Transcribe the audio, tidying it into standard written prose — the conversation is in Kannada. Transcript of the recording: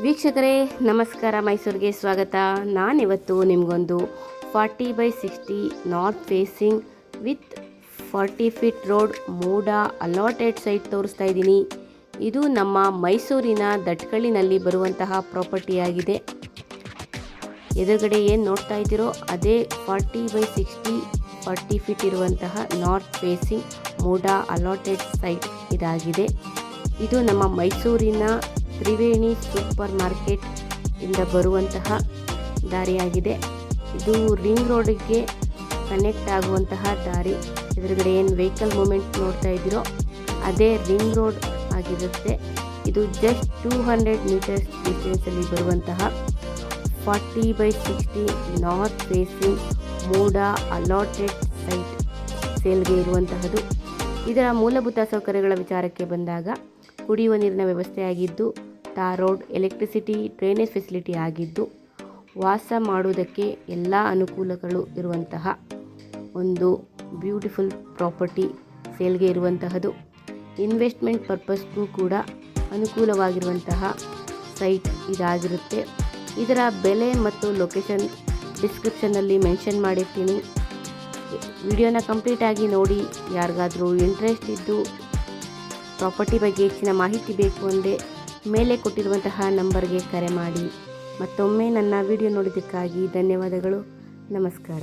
ವೀಕ್ಷಕರೇ ನಮಸ್ಕಾರ, ಮೈಸೂರಿಗೆ ಸ್ವಾಗತ. ನಾನಿವತ್ತು ನಿಮಗೊಂದು 40/60 north facing with 40 feet road MUDA allotted site ತೋರಿಸ್ತಾ ಇದ್ದೀನಿ. ಇದು ನಮ್ಮ ಮೈಸೂರಿನ ದಟ್ಕಳ್ಳಿನಲ್ಲಿ ಬರುವಂತಹ ಪ್ರಾಪರ್ಟಿಯಾಗಿದೆ. ಎದುರುಗಡೆ ಏನು ನೋಡ್ತಾ ಇದ್ದೀರೋ ಅದೇ 40/60 40 ಫೀಟ್ ಇರುವಂತಹ north facing MUDA allotted site ಇದಾಗಿದೆ. ಇದು ನಮ್ಮ ಮೈಸೂರಿನ ತ್ರಿವೇಣಿ ಸೂಪರ್ ಮಾರ್ಕೆಟ್ ಇಂದ ಬರುವಂತಹ ದಾರಿಯಾಗಿದೆ. ಇದು ರಿಂಗ್ ರೋಡ್ಗೆ ಕನೆಕ್ಟ್ ಆಗುವಂತಹ ದಾರಿ. ಎದುರುಗಡೆ ಏನು ವೆಹಿಕಲ್ ಮೂಮೆಂಟ್ ನೋಡ್ತಾ ಇದ್ದೀರೋ ಅದೇ ರಿಂಗ್ ರೋಡ್ ಆಗಿರುತ್ತೆ. ಇದು ಜಸ್ಟ್ 200 ಮೀಟರ್ಸ್ ಡಿಸ್ಟೆನ್ಸಲ್ಲಿ ಬರುವಂತಹ 40/60 north facing MUDA allotted site ಸೇಲ್ಗೆ ಇರುವಂತಹದ್ದು. ಇದರ ಮೂಲಭೂತ ಸೌಕರ್ಯಗಳ ವಿಚಾರಕ್ಕೆ ಬಂದಾಗ ಕುಡಿಯುವ ನೀರಿನ ವ್ಯವಸ್ಥೆ ಆಗಿದ್ದು, tar road, electricity, drainage facility ಆಗಿದ್ದು, ವಾಸ ಮಾಡುವುದಕ್ಕೆ ಎಲ್ಲ ಅನುಕೂಲಗಳು ಇರುವಂತಹ ಒಂದು ಬ್ಯೂಟಿಫುಲ್ ಪ್ರಾಪರ್ಟಿ ಸೇಲ್ಗೆ ಇರುವಂತಹದ್ದು. ಇನ್ವೆಸ್ಟ್ಮೆಂಟ್ ಪರ್ಪಸ್ಗೂ ಕೂಡ ಅನುಕೂಲವಾಗಿರುವಂತಹ ಸೈಟ್ ಇದಾಗಿರುತ್ತೆ. ಇದರ ಬೆಲೆ ಮತ್ತು ಲೊಕೇಶನ್ ಡಿಸ್ಕ್ರಿಪ್ಷನ್ನಲ್ಲಿ ಮೆನ್ಷನ್ ಮಾಡಿರ್ತೀನಿ. ವಿಡಿಯೋನ ಕಂಪ್ಲೀಟಾಗಿ ನೋಡಿ. ಯಾರಿಗಾದರೂ ಇಂಟ್ರೆಸ್ಟ್ ಇದ್ದು ಪ್ರಾಪರ್ಟಿ ಬಗ್ಗೆ ಹೆಚ್ಚಿನ ಮಾಹಿತಿ ಬೇಕು ಅಂದರೆ ಮೇಲೆ ಕೊಟ್ಟಿರುವಂತಹ ನಂಬರ್ಗೆ ಕರೆ ಮಾಡಿ. ಮತ್ತೊಮ್ಮೆ ನನ್ನ ವಿಡಿಯೋ ನೋಡಿದ್ದಕ್ಕಾಗಿ ಧನ್ಯವಾದಗಳು. ನಮಸ್ಕಾರ.